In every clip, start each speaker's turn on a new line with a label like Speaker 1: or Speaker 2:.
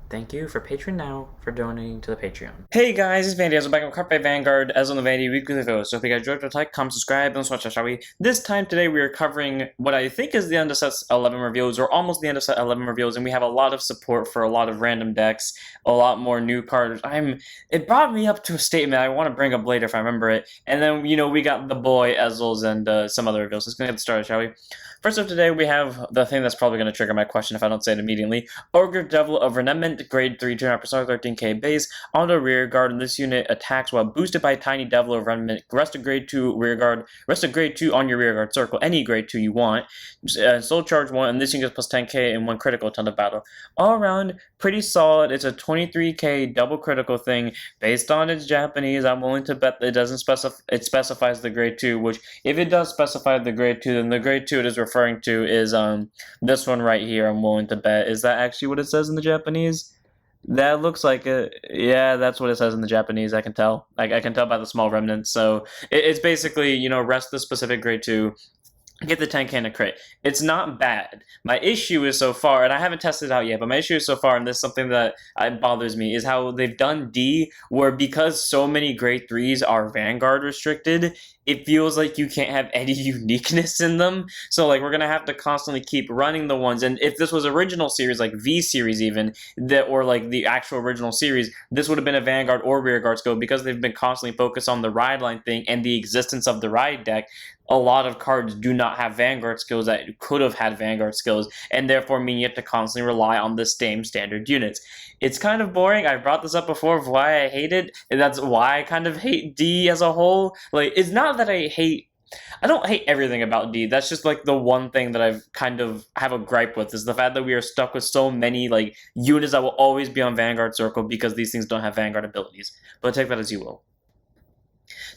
Speaker 1: Thank you for Patreon now for donating to the Patreon.
Speaker 2: Hey guys, it's Vanity. I'm back on Carpe Vanguard as on the Vanity Weekly Video. So if you guys enjoyed the like, comment, subscribe, and let's watch that, shall we? This time today we are covering what I think is the end of set 11 reveals, or almost the end of set 11 reveals, and we have a lot of support for a lot of random decks, a lot more new cards. It brought me up to a statement I want to bring up later if I remember it, and then, we got the boy, Ezel's, and some other reveals. Let's go ahead and get started, shall we? First up today, we have the thing that's probably going to trigger my question if I don't say it immediately. Ogre Devil of Remnant, grade 3, 2.5%, 13k base. On the rear guard, and this unit attacks while boosted by Tiny Devil of Remnant. Rest of grade 2 rear guard. Rest of grade 2 on your rear guard circle. Any grade 2 you want. Soul charge 1, and this unit gets plus 10k and 1 critical ton of battle. All around, pretty solid. It's a 23k double critical thing. Based on its Japanese, I'm willing to bet that it doesn't specify. It specifies the grade 2, which if it does specify the grade 2, then the grade 2 it is referring to is this one right here. I'm willing to bet. Is that actually what it says in the Japanese? That looks like it. Yeah, that's what it says in the Japanese. I can tell. I can tell by the small remnants. So it's basically, rest the specific grade 2. Get the 10k and a crit. It's not bad. My issue is so far, and I haven't tested it out yet, but my issue is so far, and this is something that bothers me, is how they've done D, where because so many grade 3s are Vanguard restricted, it feels like you can't have any uniqueness in them. So, we're going to have to constantly keep running the ones, and if this was original series, like V series even, or the actual original series, this would have been a Vanguard or Rearguard skill, because they've been constantly focused on the ride line thing and the existence of the ride deck. A lot of cards do not have Vanguard skills that could have had Vanguard skills, and therefore mean you have to constantly rely on the same standard units. It's kind of boring. I brought this up before of why I hate it, and that's why I kind of hate D as a whole. It's not that I don't hate everything about D. That's just the one thing that I've kind of have a gripe with, is the fact that we are stuck with so many units that will always be on Vanguard Circle because these things don't have Vanguard abilities. But take that as you will.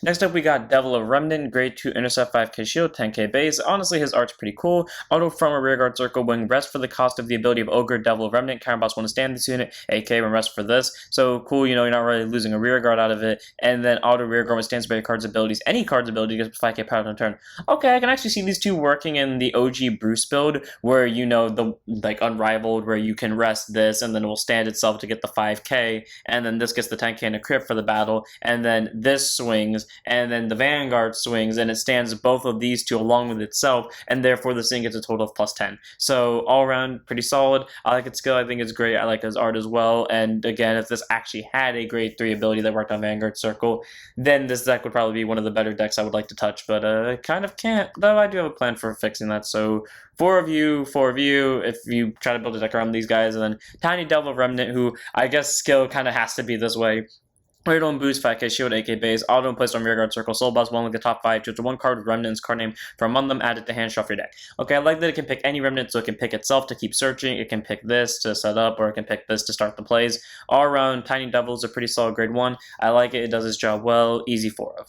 Speaker 2: Next up, we got Devil of Remnant, grade 2, intercept 5k shield, 10k base. Honestly, his art's pretty cool. Auto from a rearguard circle when rest for the cost of the ability of Ogre Devil of Remnant. Counterboss want to stand this unit, AK when rest for this. So cool, you're not really losing a rearguard out of it. And then auto rearguard when stands by your card's abilities. Any card's ability gets 5k power on turn. Okay, I can actually see these two working in the OG Bruce build, where the Unrivaled, where you can rest this and then it will stand itself to get the 5k, and then this gets the 10k and a crit for the battle, and then this swings, and then the Vanguard swings, and it stands both of these two along with itself, and therefore this thing gets a total of plus 10. So all around, pretty solid. I like its skill. I think it's great. I like his art as well. And again, if this actually had a grade 3 ability that worked on Vanguard Circle, then this deck would probably be one of the better decks I would like to touch, but I kind of can't, though I do have a plan for fixing that. So 4 of you, if you try to build a deck around these guys, and then Tiny Devil Remnant, who I guess skill kind of has to be this way. Auto and boost, 5k shield, 8k base, auto and placed on rearguard circle, soul boss, one of the top 5, choose one card with Remnant's card name from among them, add it to hand, shuffle your deck. Okay, I like that it can pick any Remnant, so it can pick itself to keep searching, it can pick this to set up, or it can pick this to start the plays. All around, Tiny Devil is a pretty solid grade 1. I like it, it does its job well, easy 4 of.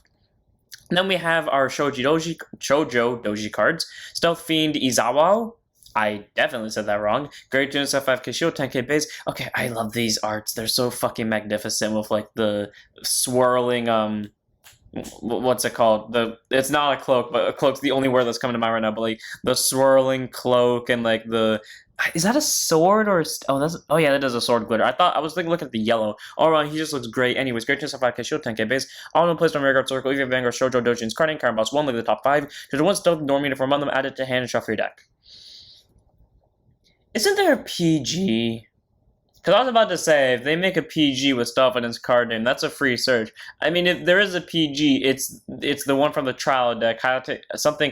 Speaker 2: And then we have our Shoujo Doji cards. Stealth Fiend, izawao. I definitely said that wrong. Grade 2 and 5k shield, 10k base. Okay, I love these arts. They're so fucking magnificent with the swirling, what's it called? It's not a cloak, but a cloak's the only word that's coming to mind right now, but the swirling cloak and is that a sword or oh yeah, that is a sword glitter. I was looking at the yellow. All around, he just looks great. Anyways, grade 2 5k shield, 10k base. All in placed on rearguard circle. Even Vanguard, Shoujo, Dojin's carding, card boss 1, look at the top 5. There's one stealth normie from among them, add it to hand and shuffle your deck. Isn't there a PG? Because I was about to say, if they make a PG with stuff in its card name, that's a free search. I mean, if there is a PG, it's the one from the trial deck, something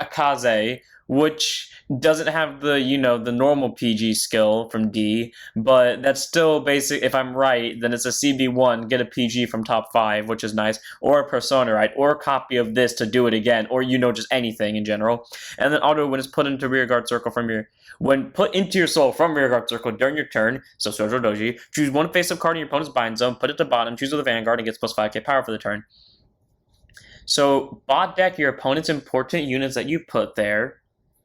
Speaker 2: Akaze, which doesn't have the, the normal PG skill from D, but that's still basic. If I'm right, then it's a CB1, get a PG from top 5, which is nice, or a Persona, right, or a copy of this to do it again, or, just anything in general. And then auto, when it's put into rearguard circle when put into your soul from rearguard circle during your turn, so Shoujo Doji, choose one face-up card in your opponent's bind zone, put it to bottom, choose the Vanguard, and gets plus 5k power for the turn. So bot deck your opponent's important units that you put there,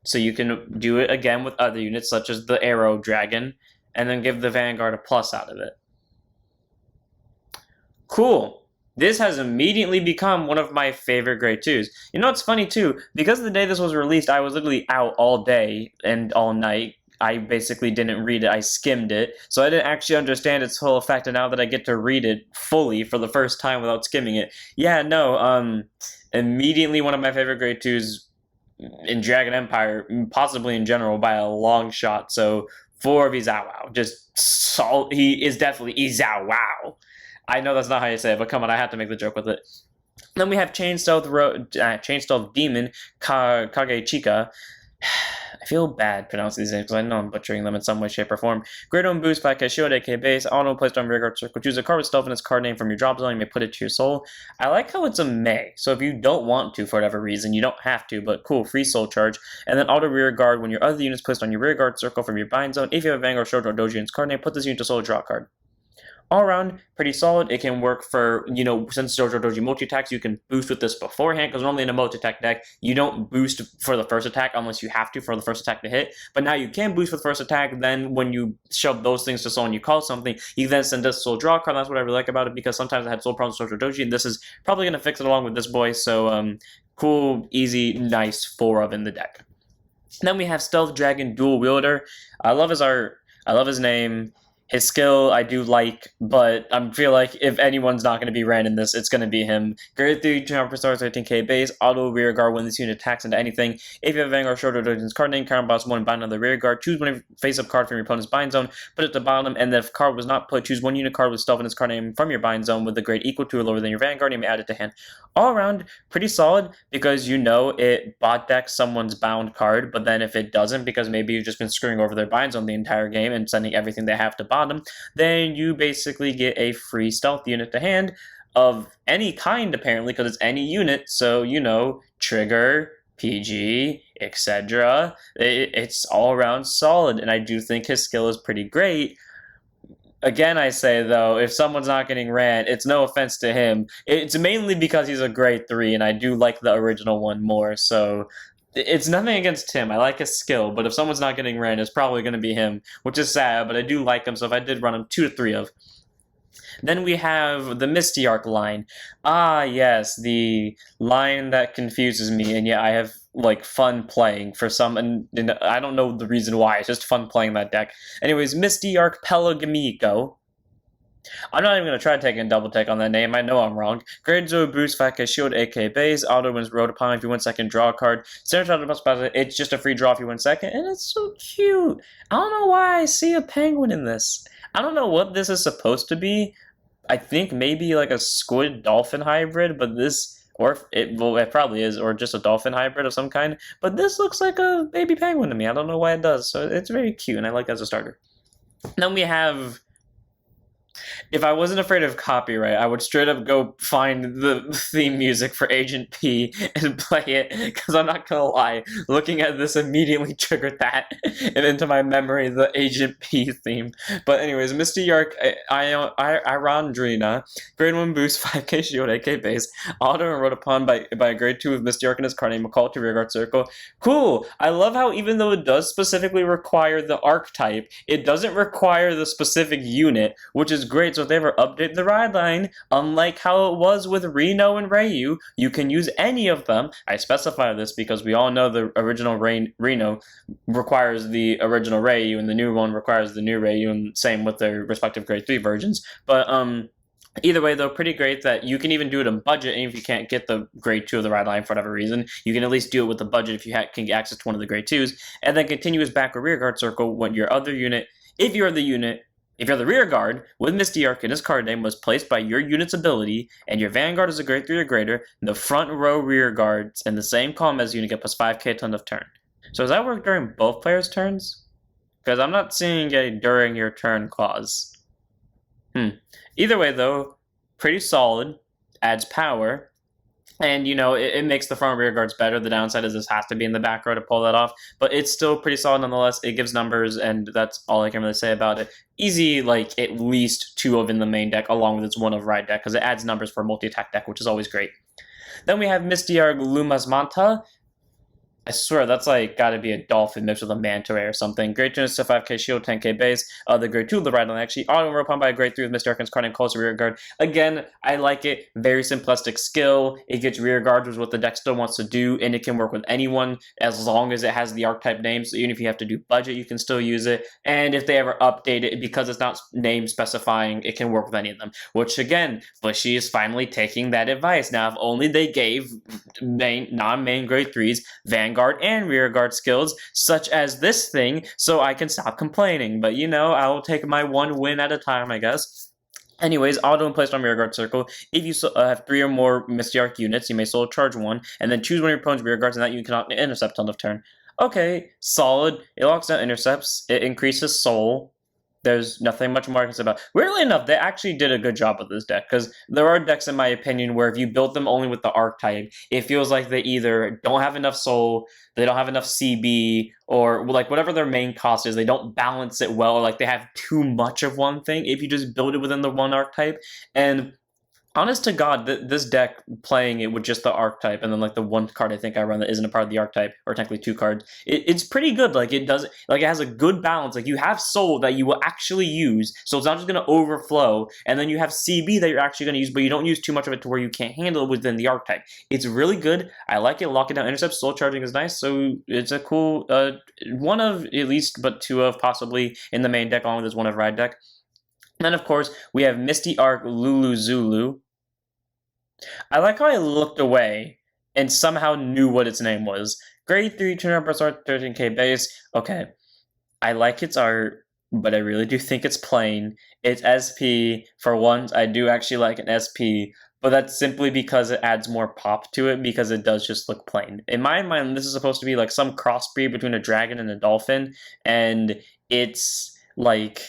Speaker 2: so you can do it again with other units, such as the Arrow Dragon, and then give the Vanguard a plus out of it. Cool. This has immediately become one of my favorite grade 2s. It's funny too, because the day this was released, I was literally out all day and all night, I basically didn't read it. I skimmed it, so I didn't actually understand its full effect. And now that I get to read it fully for the first time without skimming it, yeah, no, immediately one of my favorite grade 2s in Dragon Empire, possibly in general, by a long shot. So 4 of izawao, he is definitely izawao. I know that's not how you say it, but come on, I have to make the joke with it. Then we have Chain Stealth Demon Kage Chika. I feel bad pronouncing these names because I know I'm butchering them in some way, shape, or form. Great on boost by Kashiode K base. Auto placed on rearguard circle. Choose a card with stealth in its card name from your drop zone. You may put it to your soul. I like how it's a may. So if you don't want to for whatever reason, you don't have to, but cool, free soul charge. And then auto rearguard when your other unit is placed on your rearguard circle from your bind zone. If you have a Vanguard, Shoujo, or Doji in its card name, put this unit to soul, draw a card. All around, pretty solid. It can work for, since Shoujo Doji multi-attacks, you can boost with this beforehand, because normally in a multi-attack deck, you don't boost for the first attack unless you have to for the first attack to hit. But now you can boost for the first attack, then when you shove those things to soul and you call something, you then send this soul draw card. That's what I really like about it, because sometimes I had soul problems with Shoujo Doji, and this is probably going to fix it along with this boy, so cool, easy, nice 4 of in the deck. Then we have Stealth Dragon Dual Wielder. I love his art, I love his name. His skill I do like, but I feel like if anyone's not going to be ran in this, it's going to be him. Grade 3, jump for stars, 13k base, auto rear guard when this unit attacks into anything. If you have Vanguard, Shoujo Doji's card name, card boss 1, bind on the rear guard, choose one face-up card from your opponent's bind zone, put it to bottom, and then if card was not put, choose one unit card with stealth in its card name from your bind zone with a grade equal to or lower than your Vanguard, you may add it to hand. All around, pretty solid, because it bot decks someone's bound card, but then if it doesn't, because maybe you've just been screwing over their bind zone the entire game and sending everything they have to bottom, then you basically get a free stealth unit to hand of any kind, apparently, because it's any unit, so, trigger, PG, etc. It's all around solid, and I do think his skill is pretty great. Again, I say, though, if someone's not getting ran, it's no offense to him. It's mainly because he's a grade 3, and I do like the original one more, so it's nothing against him. I like his skill, but if someone's not getting ran, it's probably going to be him, which is sad, but I do like him, so if I did run him, 2 to 3 of. Then we have the Misty Arc line. Ah, yes, the line that confuses me, and yeah, I have fun playing for some, and I don't know the reason why, it's just fun playing that deck. Anyways, Misty Arc Pelagamico. I'm not even going to try to take a double take on that name. I know I'm wrong. Grade 0 boost, 5k shield, 8k base. Auto wins road upon if you win second, draw a card. It's just a free draw if you win second, and it's so cute. I don't know why I see a penguin in this. I don't know what this is supposed to be. I think maybe like a squid dolphin hybrid, but this, it probably is, or just a dolphin hybrid of some kind. But this looks like a baby penguin to me. I don't know why it does. So it's very cute, and I like it as a starter. Then we have, if I wasn't afraid of copyright, I would straight up go find the theme music for Agent P and play it, because I'm not gonna lie, looking at this immediately triggered that and into my memory, the Agent P theme. But anyways, Misty Arc, Irandrina, grade 1 boost, 5k shield, 8k base, auto and wrote upon by a grade 2 of Misty Arc in his card name, call to rearguard circle. Cool! I love how even though it does specifically require the archetype, it doesn't require the specific unit, which is great. So if they ever update the ride line, unlike how it was with Reno and Ryu, you can use any of them. I specify this because we all know the original Reno requires the original Ryu, and the new one requires the new Ryu, and same with their respective grade 3 versions. But either way, though, pretty great that you can even do it in budget, and if you can't get the grade 2 of the ride line for whatever reason, you can at least do it with the budget if you can get access to one of the grade 2s, and then continuous back or rear guard circle when your other unit, if you're the rear guard with Misty Arc in his card name was placed by your unit's ability, and your Vanguard is a grade 3 or greater, the front row rear guards in the same column as unit get plus 5k at end of turn. So does that work during both players' turns? Because I'm not seeing a during your turn clause. Either way, though, pretty solid, adds power, and, it makes the front and rear guards better. The downside is this has to be in the back row to pull that off, but it's still pretty solid nonetheless. It gives numbers, and that's all I can really say about it. Easy, at least 2 of in the main deck, along with its 1 of ride deck, because it adds numbers for a multi-attack deck, which is always great. Then we have Misty Arc Lumas Manta. I swear, that's like gotta be a dolphin mixed with a manta ray or something. Grade 2 is a 5k shield, 10k base. The grade 2, the ride on actually auto rope on by a grade 3 with Misty Arc and card and calls rear guard. Again, I like it. Very simplistic skill. It gets rear guard, which is what the deck still wants to do, and it can work with anyone as long as it has the archetype name. So even if you have to do budget, you can still use it. And if they ever update it, because it's not name specifying, it can work with any of them. Which again, Bushy is finally taking that advice. Now, if only they gave non-main grade 3s Vanguard and rear guard skills, such as this thing, so I can stop complaining. But you know, I will take my one win at a time, I guess. Anyways, auto and placed on rear guard circle. If you have 3 or more Misty Arc units, you may solo charge 1, and then choose one of your opponent's rear guards, and that you cannot intercept on the turn. Okay, solid. It locks down intercepts. It increases soul. There's nothing much more I can say about. Weirdly enough, they actually did a good job with this deck, because there are decks, in my opinion, where if you build them only with the archetype, it feels like they either don't have enough soul, they don't have enough CB, or like whatever their main cost is, they don't balance it well, or like they have too much of one thing if you just build it within the one archetype. And honest to God, this deck playing it with just the archetype and then like the one card I think I run that isn't a part of the archetype, or technically 2 cards, it's pretty good. Like it has a good balance. Like you have soul that you will actually use, so it's not just going to overflow, and then you have CB that you're actually going to use, but you don't use too much of it to where you can't handle it within the archetype. It's really good. I like it. Lock it down intercept, soul charging is nice, so it's a cool one of at least, but 2 of possibly in the main deck, along with this one of ride deck. And then of course we have Misty Arc Lulu Zulu. I like how I looked away and somehow knew what its name was. Grade 3, 200 art, 13k base. Okay. I like its art, but I really do think it's plain. It's SP. For once, I do actually like an SP, but that's simply because it adds more pop to it, because it does just look plain. In my mind, this is supposed to be like some crossbreed between a dragon and a dolphin, and it's like...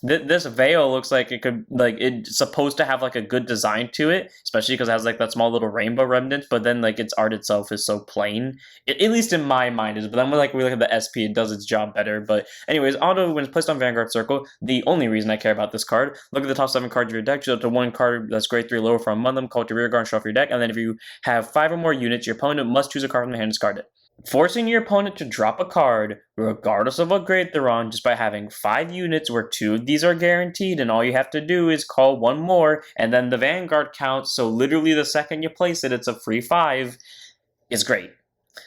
Speaker 2: This veil looks like it could, like, it's supposed to have, like, a good design to it, especially because it has, like, that small little rainbow remnant, but then, like, its art itself is so plain. At least in my mind is, but then when, like, we look at the SP, it does its job better. But anyways, auto, when it's placed on Vanguard Circle, the only reason I care about this card, look at the top 7 cards of your deck, choose up to 1 card that's grade 3 lower from among them, call it to rear guard and shuffle your deck, and then if you have 5 or more units, your opponent must choose a card from the hand and discard it. Forcing your opponent to drop a card, regardless of what grade they're on, just by having 5 units where 2 of these are guaranteed, and all you have to do is call 1 more, and then the Vanguard counts, so literally the second you place it, it's a free 5, is great.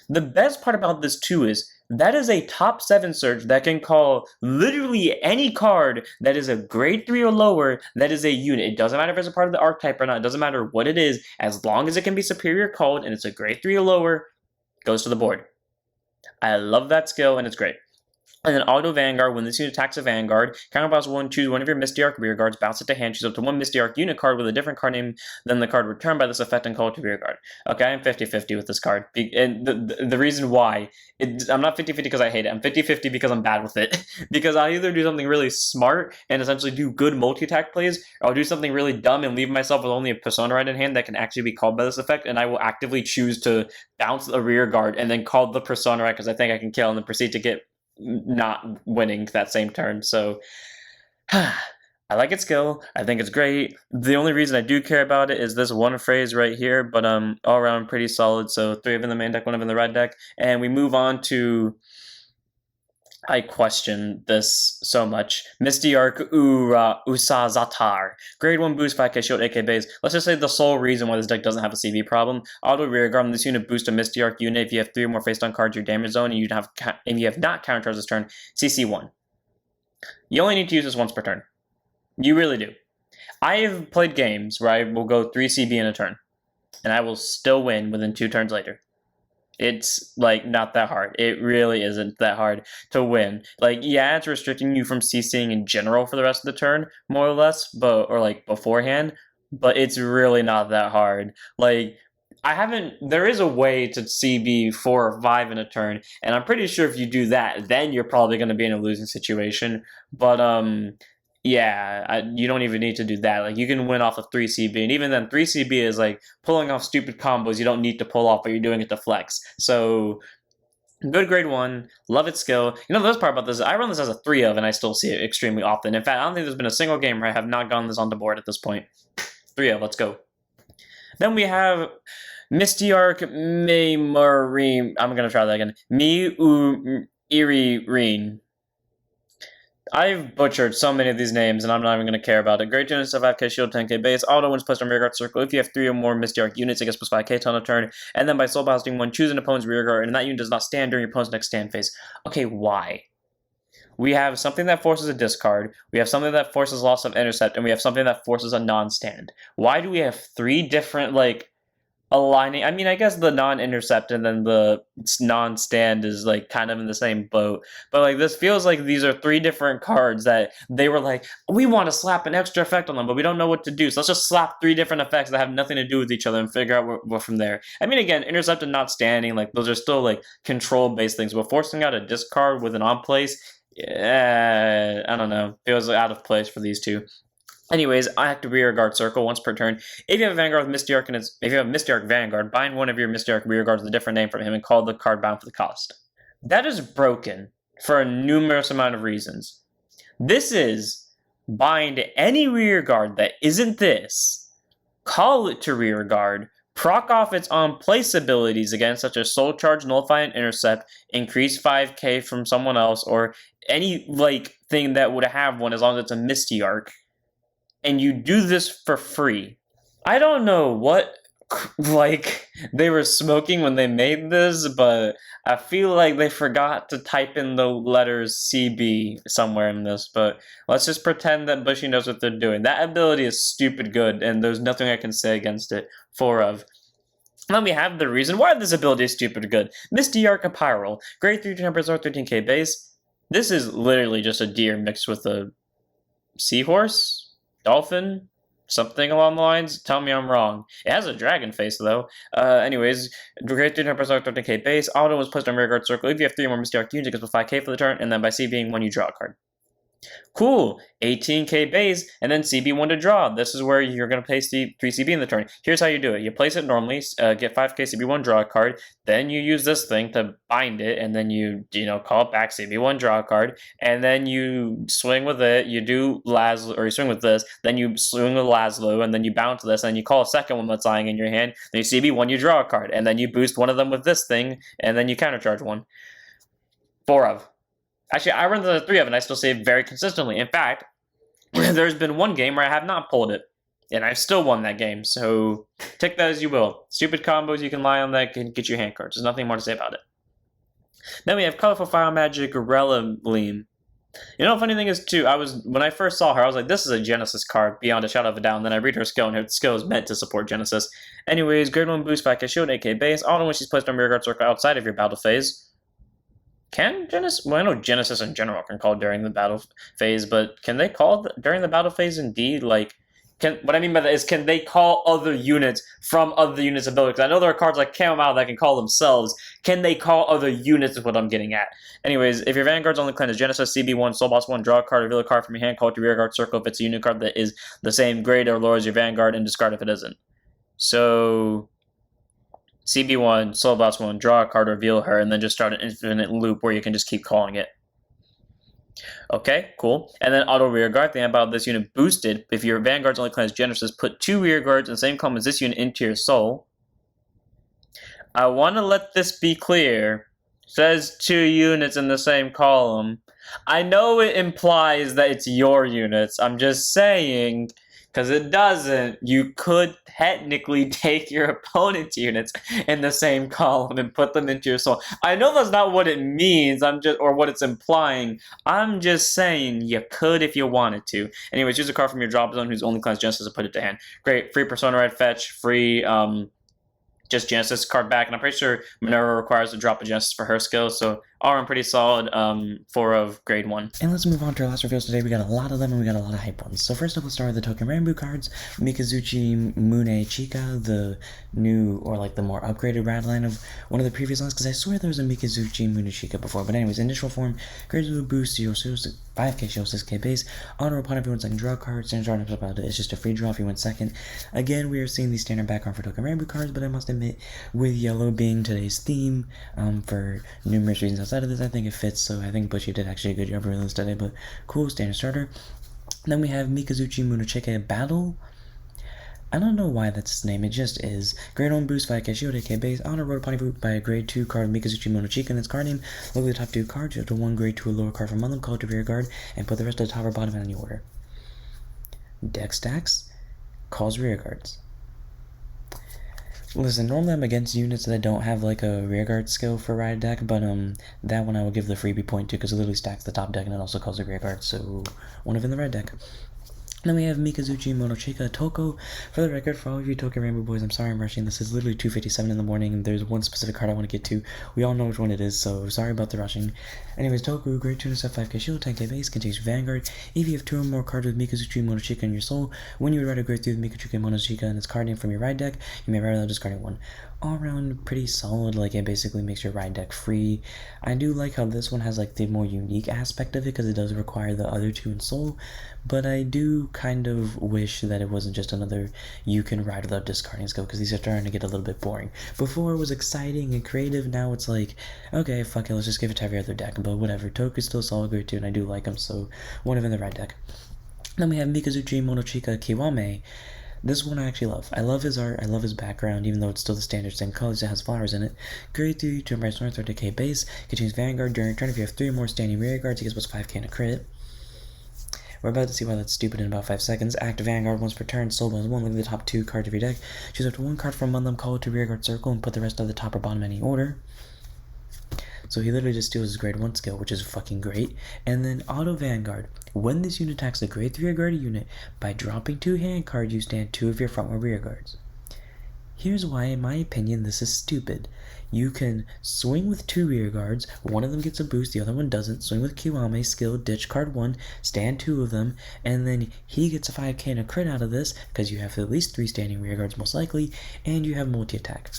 Speaker 2: The best part about this too is, that is a top 7 search that can call literally any card that is a grade 3 or lower that is a unit. It doesn't matter if it's a part of the archetype or not, it doesn't matter what it is, as long as it can be superior called and it's a grade 3 or lower, goes to the board. I love that skill, and it's great. And then Auto Vanguard, when this unit attacks a Vanguard, counterbalance 1, choose one of your Misty Arc rear guards, bounce it to hand, choose up to 1 Misty Arc unit card with a different card name than the card returned by this effect and call it to rear guard. Okay, I'm 50-50 with this card. And the reason why, I'm not 50-50 because I hate it, I'm 50-50 because I'm bad with it. Because I'll either do something really smart and essentially do good multi-attack plays, or I'll do something really dumb and leave myself with only a Persona Ride in hand that can actually be called by this effect, and I will actively choose to bounce a rear guard and then call the Persona Ride because I think I can kill and then proceed to get not winning that same turn. So I like its skill. I think it's great. The only reason I do care about it is this one phrase right here, but all around pretty solid. So 3 of them in the main deck, 1 of them in the red deck, and we move on to, I question this so much, Misty Arc Usazatar. Grade 1 boost, 5k shield, 8k base. Let's just say the sole reason why this deck doesn't have a CB problem. Auto rear guard, this unit boosts a Misty Arc unit. If you have 3 or more face-down cards, your damage zone, and you have not counter this turn, CC 1. You only need to use this once per turn. You really do. I have played games where I will go 3 CB in a turn, and I will still win within 2 turns later. It's, like, not that hard. It really isn't that hard to win. Like, yeah, it's restricting you from CCing in general for the rest of the turn, more or less, or, like, beforehand, but it's really not that hard. Like, there is a way to CB 4 or 5 in a turn, and I'm pretty sure if you do that, then you're probably going to be in a losing situation, but, yeah, you don't even need to do that. Like, you can win off of 3 CB, and even then, 3 CB is like pulling off stupid combos you don't need to pull off, but you're doing it to flex. So, good grade 1, love its skill. You know, the best part about this, I run this as a 3 of, and I still see it extremely often. In fact, I don't think there's been a single game where I have not gotten this on the board at this point. 3 of, let's go. Then we have Misty Arc Marine. I'm gonna try that again. Irene. I've butchered so many of these names, and I'm not even going to care about it. Great units of 5k shield, 10k base. Auto wins plus on rearguard circle. If you have 3 or more Misty Arc units, it gets plus 5k ton a turn. And then by soul blasting 1, choose an opponent's rearguard, and that unit does not stand during your opponent's next stand phase. Okay, why? We have something that forces a discard, we have something that forces loss of intercept, and we have something that forces a non-stand. Why do we have 3 different, like, aligning? I mean, I guess the non-intercept and then the non-stand is like kind of in the same boat, but like this feels like these are 3 different cards that they were like, we want to slap an extra effect on them, but we don't know what to do, so let's just slap 3 different effects that have nothing to do with each other and figure out what from there. I mean, again, intercept and not standing, like those are still like control based things, but forcing out a discard with an on place, yeah, I don't know, feels out of place for these two. Anyways, I have to rearguard circle once per turn. If you have a Vanguard with Misty Arc and if you have a Misty Arc Vanguard, bind one of your Misty Arc rearguards with a different name from him and call the card bound for the cost. That is broken for a numerous amount of reasons. This is bind any rearguard that isn't this, call it to rearguard, proc off its on-place abilities again, such as Soul Charge, Nullify, and Intercept, increase 5k from someone else, or any like thing that would have one as long as it's a Misty Arc. And you do this for free. I don't know what, like, they were smoking when they made this, but I feel like they forgot to type in the letters CB somewhere in this, but let's just pretend that Bushy knows what they're doing. That ability is stupid good, and there's nothing I can say against it. 4 of. Then we have the reason why this ability is stupid good. Misty Arc Apparel. Grade 3 Tempers or 13k base. This is literally just a deer mixed with a seahorse? Dolphin? Something along the lines? Tell me I'm wrong. It has a dragon face, though. Anyways, grade 3 Tempers or 13k base. Auto was placed on rearguard circle. If you have 3 more Misty Arc units, it gets with 5k for the turn, and then by C being 1, you draw a card. Cool, 18k base, and then CB1 to draw. This is where you're going to place the 3 CB in the turn. Here's how you do it. You place it normally, get 5k CB1, draw a card, then you use this thing to bind it, and then you call it back, CB1, draw a card, and then you swing with it, you do Laszlo, or you swing with this, then you swing with Laszlo, and then you bounce this, and then you call a second one that's lying in your hand, then you CB1, you draw a card, and then you boost one of them with this thing, and then you countercharge one. 4 of. Actually, I run the 3 of, and I still save very consistently. In fact, there's been one game where I have not pulled it, and I've still won that game, so take that as you will. Stupid combos you can lie on that can get you hand cards. There's nothing more to say about it. Then we have Colorful Fire Magic Relilim. You know, the funny thing is, too, when I first saw her, I was like, this is a Genesis card, beyond a shadow of a doubt, and then I read her skill, and her skill is meant to support Genesis. Anyways, grade 1 boost 5k shield, 8k base, auto when she's placed on rearguard circle outside of your battle phase. Can Genesis? Well, I know Genesis in general can call during the battle phase, but can they call during the battle phase indeed? Like, what I mean by that is, can they call other units from other units' abilities? I know there are cards like Kiwame that can call themselves. Can they call other units is what I'm getting at. Anyways, if your Vanguard's only claim is Genesis, CB1, Soul Boss 1, draw a card, reveal a card from your hand, call it to rearguard circle if it's a unit card that is the same grade or lower as your Vanguard, and discard if it isn't. So CB1, Soul Boss 1, draw a card, reveal her, and then just start an infinite loop where you can just keep calling it. Okay, cool. And then auto rearguard, thing about this unit boosted. If your Vanguard's only class Genesis, put 2 rearguards in the same column as this unit into your soul. I want to let this be clear. It says 2 units in the same column. I know it implies that it's your units. I'm just saying, because it doesn't. You could technically take your opponent's units in the same column and put them into your soul. I know that's not what it means, or what it's implying. I'm just saying you could if you wanted to. Anyways, use a card from your drop zone whose only class Genesis and put it to hand. Great, free Persona Red fetch, free just Genesis card back, and I'm pretty sure Minerva requires to drop a Genesis for her skill, so all around pretty solid. 4 of grade 1. And let's move on to our last reveals today. We got a lot of them, and we got a lot of hype ones. So first up, let's start with the Token Rambu cards. Mikazuchi Mune Chika, the new, or like the more upgraded rad line of one of the previous lines, because I swear there was a Mikazuchi Mune Chika before. But anyways, initial form, grades with a boost, 5k shield, 6k base, honor upon everyone's second draw card, standard drawing up about it. It's just a free draw if you win second. Again, we are seeing the standard background for Token Rambu cards, but I must admit, with yellow being today's theme, for numerous reasons outside of this, I think it fits, so I think Bushy did actually a good job reading this today, but cool, standard starter. Then we have Mikazuchi Munocheke Battle.
Speaker 3: I don't know why that's his name, it just is. Grade 1 boost 5k shield, 8k base, honor road party boot by a grade 2 card Mikazuchi Monochika and its card name. Look at the top 2 cards, you have to 1 grade 2 or lower card from among them, call it to rear guard, and put the rest of the top or bottom in any order. Deck stacks, calls rear guards. Listen, normally I'm against units that don't have like a rearguard skill for ride deck, but that one I will give the freebie point to because it literally stacks the top deck and it also calls a rearguard, so one of in the red deck. Then we have Mikazuchi Monochika Toko. For the record, for all of you Tokyo Rainbow boys, I'm sorry I'm rushing. This is literally 2:57 in the morning, and there's one specific card I want to get to. We all know which one it is, so sorry about the rushing. Anyways, Toku, grade 2 to 5k shield, 10k base, contains Vanguard. If you have 2 or more cards with Mikazuchi Monochika in your soul, when you ride a grade 3 with Mikazuchi Monochika and its card name from your ride deck, you may ride without discarding one. All around pretty solid, like it basically makes your ride deck free. I do like how this one has like the more unique aspect of it because it does require the other 2 in soul, but I do kind of wish that it wasn't just another you can ride without discarding skill because these are starting to get a little bit boring. Before it was exciting and creative, now it's like, okay, fuck it, let's just give it to every other deck, but whatever. Toku's still solid grade 2 and I do like him, so one of in the right deck. Then we have Mikazuchi Monochika Kiwame. This one I actually love. I love his art, I love his background, even though it's still the standard same colors, it has flowers in it. Grade 3 to Embrace North 30k base, contains Vanguard. During turn if you have 3 or more standing rear guards, he gets plus 5k and a crit. We're about to see why that's stupid in about 5 seconds. Active Vanguard once per turn, soul bonus 1, look at the top 2 cards of your deck. Choose up to 1 card from among them, call it to rear guard circle, and put the rest of the top or bottom in any order. So he literally just steals his grade 1 skill, which is fucking great. And then Auto Vanguard. When this unit attacks a grade 3 or greater unit, by dropping 2 hand cards, you stand 2 of your front or rear guards. Here's why, in my opinion, this is stupid. You can swing with 2 rear guards, one of them gets a boost, the other one doesn't. Swing with Kiwame, skill, ditch card 1, stand 2 of them, and then he gets a 5k and a crit out of this, because you have at least 3 standing rear guards most likely, and you have multi-attack.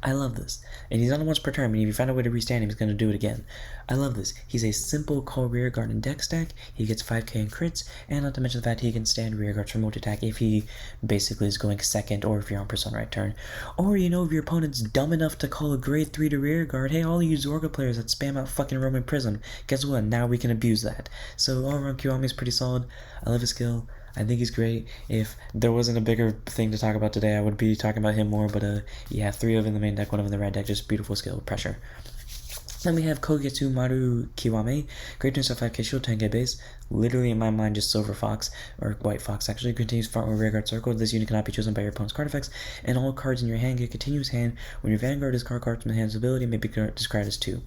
Speaker 3: I love this. And he's on once per turn, but if you find a way to restand him, he's going to do it again. I love this. He's a simple call rear guard and deck stack. He gets 5k in crits, and not to mention the fact he can stand rear guards for multi-attack if he basically is going second, or if you're on Persona right turn. Or, you know, if your opponent's dumb enough to call a grade 3 to rear guard, hey, all you Zorga players that spam out fucking Roman Prism, guess what? Now we can abuse that. So all around, Kiwame is pretty solid. I love his skill. I think he's great. If there wasn't a bigger thing to talk about today, I would be talking about him more, but yeah, 3 of in the main deck, 1 of in the red deck, just beautiful skill, pressure. Then we have Kogetsu Maru Kiwame, grade 2 5k shield, 10k base, literally in my mind just Silver Fox, or White Fox actually, continues front or rear guard circle. This unit cannot be chosen by your opponent's card effects, and all cards in your hand get continuous hand. When your Vanguard is card from the hand's ability, may be described as 2.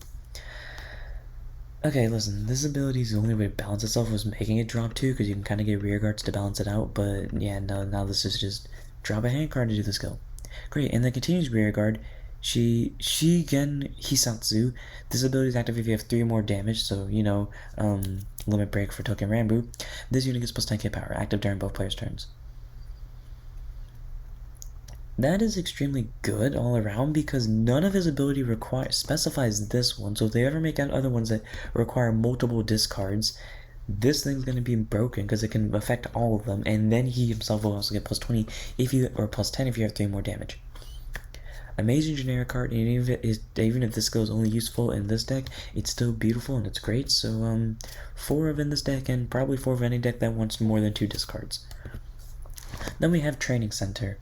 Speaker 3: Okay, listen, this ability is the only way to balance itself was making it drop 2, because you can kind of get rear guards to balance it out, but yeah, no, now this is just drop a hand card to do the skill. Great, and then continues rear guard, Shigen Hisatsu. This ability is active if you have 3 or more damage, so, you know, limit break for Token Rambu. This unit gets plus 10k power, active during both players' turns. That is extremely good all around because none of his ability specifies this one. So if they ever make out other ones that require multiple discards, this thing's going to be broken because it can affect all of them. And then he himself will also get plus 20 if you, or plus 10 if you have 3 more damage. Amazing generic card, and even if this skill is only useful in this deck, it's still beautiful and it's great. So 4 of in this deck, and probably 4 of any deck that wants more than 2 discards. Then we have Training Center.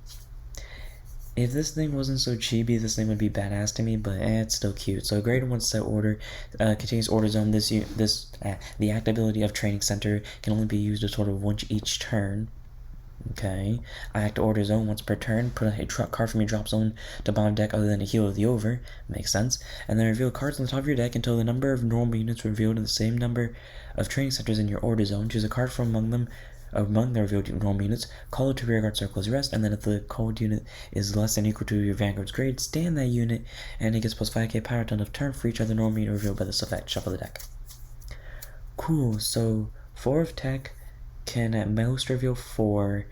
Speaker 3: If this thing wasn't so chibi, this thing would be badass to me, but it's still cute. So grade 1 set order, continuous order zone. The act ability of Training Center can only be used a total of once each turn. Okay. Act order zone once per turn. Put a card from your drop zone to bottom deck other than a heal of the over. Makes sense. And then reveal cards on the top of your deck until the number of normal units revealed in the same number of Training Centers in your order zone. Choose a card from among the revealed normal units, call it to rear guard circle as your rest, and then if the called unit is less than or equal to your Vanguard's grade, stand that unit, and it gets plus 5k power at end of turn for each other normal unit revealed by this effect. Shuffle the deck. Cool, so 4 of tech can at most reveal 4,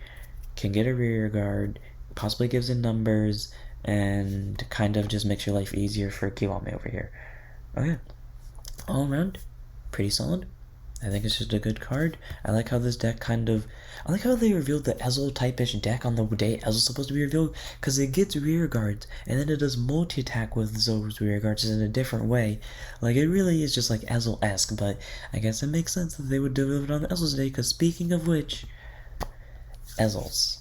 Speaker 3: can get a rear guard, possibly gives in numbers, and kind of just makes your life easier for Kiwame over here. Okay, all around, pretty solid. I think it's just a good card. I like how this deck I like how they revealed the Ezel type-ish deck on the day Ezel's supposed to be revealed, because it gets rear guards, and then it does multi-attack with those rear guards in a different way. Like, it really is just like Ezel-esque, but I guess it makes sense that they would deliver it on the Ezel's day, because speaking of which, Ezels.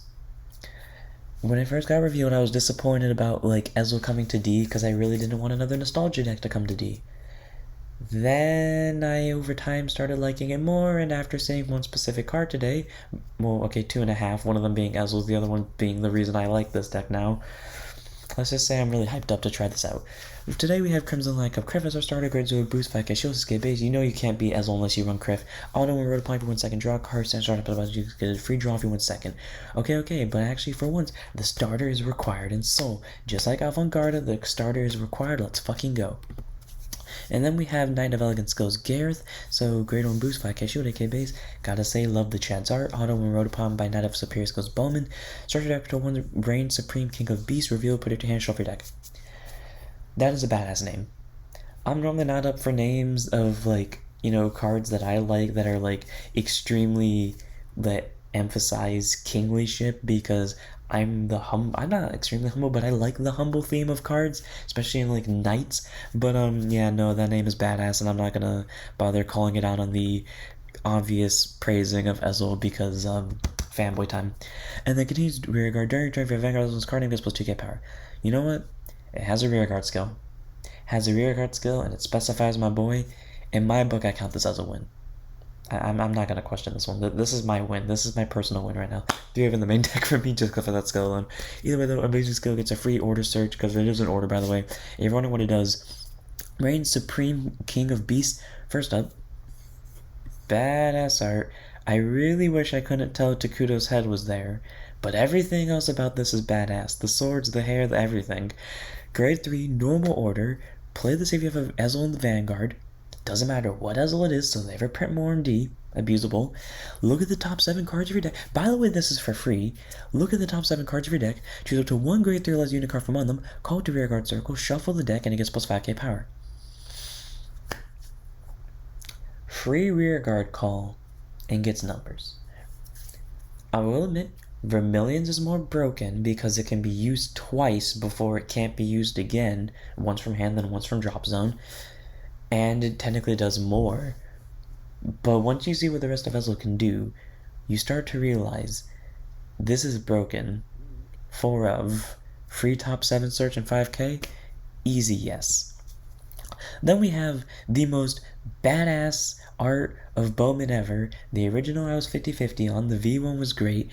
Speaker 3: when it first got revealed, I was disappointed about like Ezel coming to D because I really didn't want another nostalgia deck to come to D. Then I over time started liking it more, and after seeing one specific card today, well, okay, 2.5, one of them being Ezel's, the other one being the reason I like this deck now, let's just say I'm really hyped up to try this out. Today we have Crimson Light Cup. Criff as our starter, grade 0 boost 5k, shield escape base. You know you can't beat Ezel unless you run Criff. Auto and road apply for 1 second, draw a card, stand start up about you get a free draw for 1 second. Okay, but actually for once, the starter is required in Soul. Just like Avant-Garde, the starter is required, let's fucking go. And then we have Knight of Elegant Skills Gareth, so grade 1 boost, 5k shield, 8k base. Gotta say, love the Chad's art. Auto when wrote upon by Knight of Superior Skills Bowman. Starter deck to 1 Reign Supreme King of Beasts, reveal, put it to hand, shuffle your deck. That is a badass name. I'm normally not up for names of, like, you know, cards that I like that are, like, extremely, that emphasize kinglyship, because I'm not extremely humble, but I like the humble theme of cards, especially in like knights. But yeah, no, that name is badass, and I'm not gonna bother calling it out on the obvious praising of Ezel because fanboy time. And then continues rearguard during turn for Vanguard's card name gets plus 2k power. You know what? It has a rearguard skill. Has a rearguard skill, and it specifies my boy. In my book, I count this as a win. I'm not going to question this one. This is my win. This is my personal win right now. 3 in the main deck for me just for that skill alone. Either way, though, Amazing Skill gets a free order search because it is an order, by the way. If you're wondering what it does, Reign Supreme King of Beasts. First up, badass art. I really wish I couldn't tell Takuto's head was there, but everything else about this is badass. The swords, the hair, the everything. Grade 3, normal order. Play this if you have Ezel in the Vanguard. Doesn't matter what Ezel it is, so they ever print more in D. Abusable. Look at the top 7 cards of your deck. By the way, this is for free. Look at the top 7 cards of your deck. Choose up to 1 grade 3 less unit card from among them. Call it to rearguard circle. Shuffle the deck, and it gets plus 5k power. Free rearguard call and gets numbers. I will admit, Vermilion's is more broken because it can be used twice before it can't be used again. Once from hand, then once from drop zone. And it technically does more. But once you see what the rest of Ezel can do, you start to realize this is broken. 4 of free top 7 search and 5k? Easy yes. Then we have the most badass art of Bowman ever. The original I was 50-50 on. The V1 was great.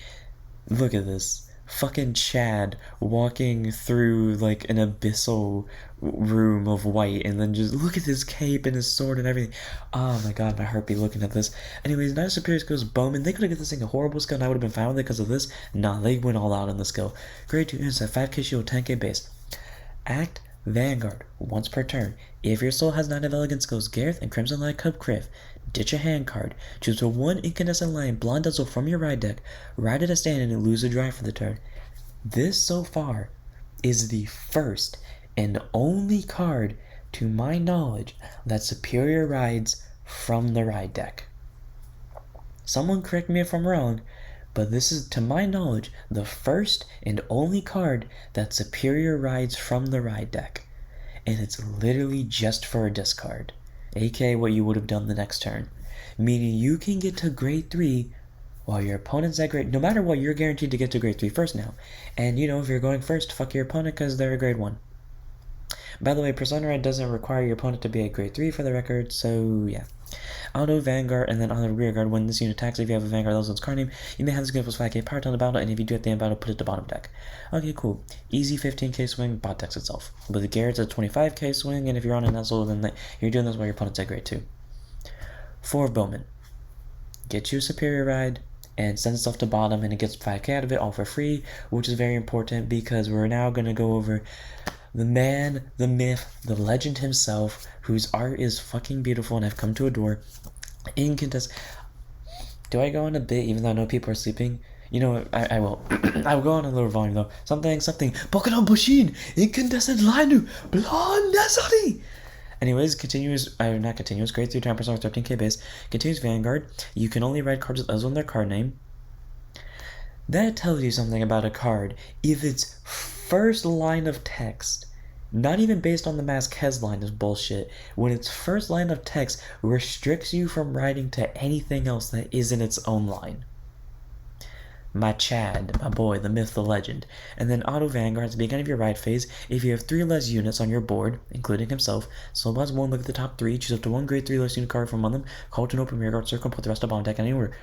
Speaker 3: Look at this. Fucking Chad walking through like an abyssal room of white, and then just look at his cape and his sword and everything. Oh my god, my heart be looking at this. Anyways, Knight of Superior Skills Bowman. They could have given this thing a horrible skill and I would have been fine with it because of this. Nah, they went all out on the skill. Grade 2 inside, 5k shield, 10k base. Act Vanguard, once per turn. If your soul has Knight of Elegant Skills Gareth and Crimson Light Cup Criff, ditch a hand card. Choose a 1 incandescent lion blonde Ezel from your ride deck, ride it a stand, and lose a drive for the turn. This so far is the first and only card, to my knowledge, that Superior rides from the ride deck. Someone correct me if I'm wrong, but this is, to my knowledge, the first and only card that Superior rides from the ride deck. And it's literally just for a discard, aka what you would have done the next turn. Meaning you can get to grade 3 while your opponent's at grade... No matter what, you're guaranteed to get to grade 3 first now. And, you know, if you're going first, fuck your opponent because they're a grade 1. By the way, Persona Red doesn't require your opponent to be at grade 3 for the record, so yeah. Auto Vanguard, and then auto Rearguard. When this unit attacks, if you have a Vanguard Ezel's card name, you may have this give plus 5k power to the battle, and if you do at the end battle, put it to bottom deck. Okay, cool. Easy 15k swing, bot decks itself. But the Garrett's a 25k swing, and if you're on an Ezel, then you're doing this while your opponent's at grade 2. 4 of Bowman. Get you a Superior Ride, and send itself to bottom, and it gets 5k out of it, all for free, which is very important because we're now going to go over the man, the myth, the legend himself, whose art is fucking beautiful and I've come to adore. Incandescent. Do I go on a bit even though I know people are sleeping? You know what? I will. I will go on a little volume though. Something. Pokemon Bushin! Incandescent Linu! Blonde Nesari! Anyways, not continuous, grade 3 10% 13k base. Continuous Vanguard. You can only write cards with Ezel in their card name. That tells you something about a card. If its first line of text, not even based on the Mask Hez line, is bullshit. When its first line of text restricts you from writing to anything else that isn't its own line. my Chad, my boy, the myth, the legend. And then Auto Vanguard at the beginning of your ride phase. If you have 3 less units on your board, including himself, Soul Blast 1, look at the top 3, choose up to 1 grade 3 less unit card from among them, call to an open rearguard circle, put the rest up on deck in any order.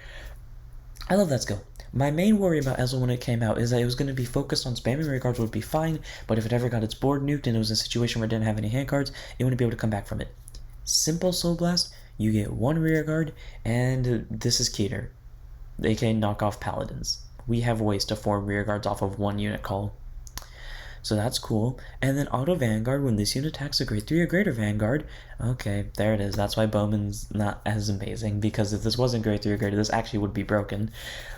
Speaker 3: I love that skill. My main worry about Ezel when it came out is that it was going to be focused on spamming rearguards would be fine, but if it ever got its board nuked and it was a situation where it didn't have any hand cards, it wouldn't be able to come back from it. Simple Soul Blast, you get 1 rearguard, and this is Keter. They can knock off Paladins. We have ways to form rearguards off of 1 unit call. So that's cool. And then Auto Vanguard, when this unit attacks a grade 3 or greater Vanguard, okay, there it is. That's why Bowman's not as amazing, because if this wasn't grade 3 or greater, this actually would be broken.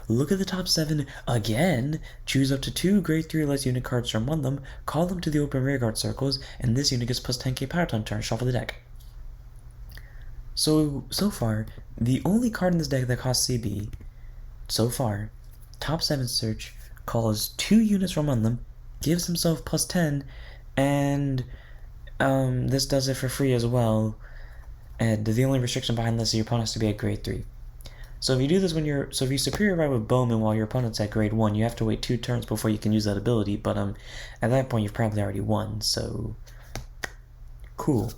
Speaker 3: Look at the top 7 again. Choose up to 2 grade 3 or less unit cards from one of them, call them to the open rearguard circles, and this unit gets plus 10k power ton turn, shuffle the deck. So far, the only card in this deck that costs CB, so far, top 7 search, calls 2 units from one them, gives himself plus 10, and this does it for free as well. And the only restriction behind this is your opponent has to be at grade 3. So if you do this when you're, so if you superior ride with Bowman while your opponent's at grade 1, you have to wait 2 turns before you can use that ability, but at that point you've probably already won, so cool.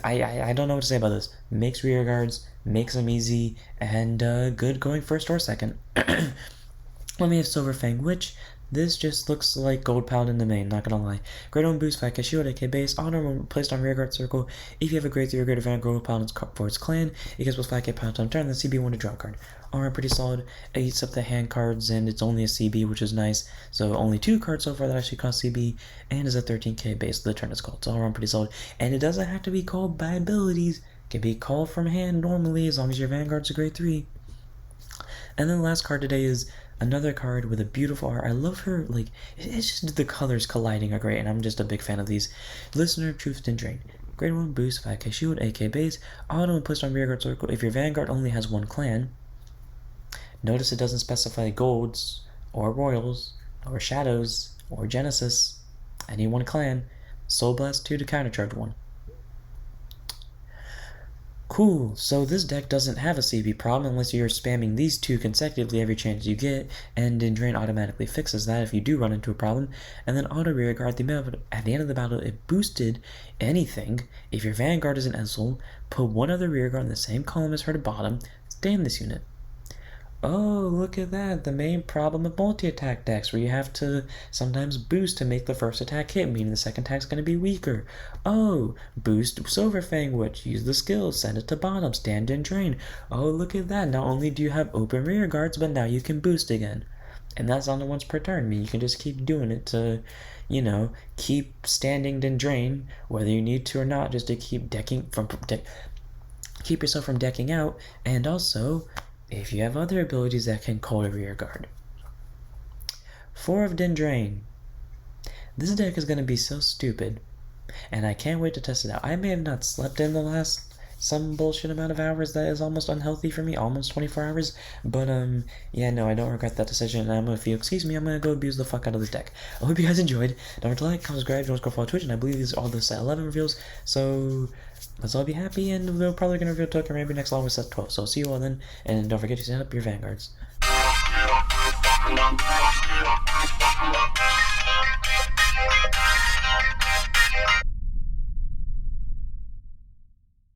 Speaker 3: I don't know what to say about this. Makes rear guards, makes them easy, and good going first or second. Let me have Silver Fang Witch. This just looks like Gold Paladin in the main, not gonna lie. Grade 1 boost, 5k shield, 8k base, honor when placed on rearguard circle. If you have a grade 3 or greater Vanguard Gold Paladin for its clan, it gets plus 5k power on turn, then CB1 to draw a card. Alright, pretty solid. It eats up the hand cards, and it's only a CB, which is nice. So only 2 cards so far that actually cost CB, and is a 13k base, so the turn is called. It's all around pretty solid. And it doesn't have to be called by abilities. It can be called from hand normally, as long as your Vanguard's a grade 3. And then the last card today is another card with a beautiful art. I love her, like, it's just the colors colliding are great, and I'm just a big fan of these. Listener of Truth and Drain. Grade 1 boost, 5k shield, 8k base, auto and placed on rearguard circle if your Vanguard only has 1 clan. Notice it doesn't specify golds, or royals, or shadows, or genesis. Any 1 clan. Soul Blast 2 to countercharge 1. Cool, so this deck doesn't have a CB problem unless you're spamming these 2 consecutively every chance you get, and then Drain automatically fixes that if you do run into a problem. And then Auto Rearguard, at the end of the battle, it boosted anything. If your Vanguard is an Ezel, put 1 other Rearguard in the same column as her to bottom, stay in this unit. Oh, look at that, the main problem of multi-attack decks, where you have to sometimes boost to make the first attack hit, meaning the second attack's going to be weaker. Oh, boost Silver Fang Witch, use the skill, send it to bottom, stand and drain. Oh, look at that, not only do you have open rear guards, but now you can boost again. And that's on the once per turn, I mean, you can just keep doing it to, you know, keep standing then drain, whether you need to or not, just to keep decking keep yourself from decking out, and also if you have other abilities that can call a rear guard. 4 of Dendrain. This deck is going to be so stupid, and I can't wait to test it out. I may have not slept in the last some bullshit amount of hours that is almost unhealthy for me, almost 24 hours, but yeah, no, I don't regret that decision, and if you excuse me, I'm going to go abuse the fuck out of this deck. I hope you guys enjoyed. Don't forget to like, comment, subscribe, don't go follow Twitch, and I believe these are all the set 11 reveals, so let's all be happy, and we're probably going to reveal token maybe next long with set 12, so see you all then, and don't forget to set up your Vanguards.